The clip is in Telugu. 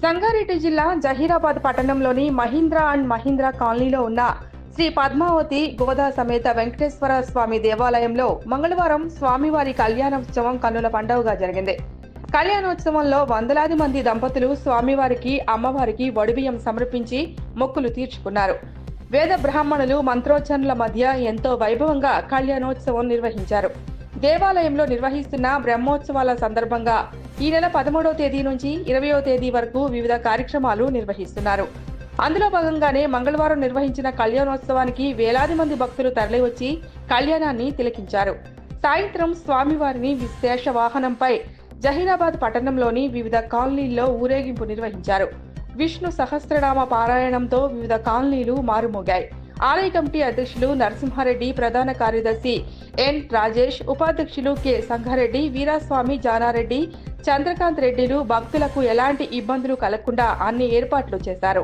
సంగారెడ్డి జిల్లా జహీరాబాద్ పట్టణంలోని మహీంద్రా అండ్ మహీంద్రా కాలనీలో ఉన్న శ్రీ పద్మావతి గోదా సమేత వెంకటేశ్వర స్వామి దేవాలయంలో మంగళవారం స్వామివారి కళ్యాణోత్సవం కన్నుల పండుగగా జరిగింది. కళ్యాణోత్సవంలో వందలాది మంది దంపతులు స్వామివారికి అమ్మవారికి వడిబియ్యం సమర్పించి మొక్కులు తీర్చుకున్నారు. వేద బ్రాహ్మణులు మంత్రోచ్చరణల మధ్య ఎంతో వైభవంగా కళ్యాణోత్సవం నిర్వహించారు. దేవాలయంలో నిర్వహిస్తున్న బ్రహ్మోత్సవాల సందర్భంగా ఈ నెల 13వ తేదీ నుంచి 20వ తేదీ వరకు వివిధ కార్యక్రమాలు నిర్వహిస్తున్నారు. అందులో భాగంగానే మంగళవారం నిర్వహించిన కళ్యాణోత్సవానికి వేలాది మంది భక్తులు తరలివచ్చి కళ్యాణాన్ని తిలకించారు. సాయంత్రం స్వామివారిని విశేష వాహనంపై జహీరాబాద్ పట్టణంలోని వివిధ కాలనీల్లో ఊరేగింపు నిర్వహించారు. విష్ణు సహస్రనామ పారాయణంతో వివిధ కాలనీలు మారుమోగాయి. ఆలయ కమిటీ అధ్యక్షులు నరసింహారెడ్డి, ప్రధాన కార్యదర్శి ఎన్ రాజేష్, ఉపాధ్యక్షులు కె సంగారెడ్డి, వీరాస్వామి, జానారెడ్డి, చంద్రకాంత్ రెడ్డిలు భక్తులకు ఎలాంటి ఇబ్బందులు కలగకుండా అన్ని ఏర్పాట్లు చేశారు.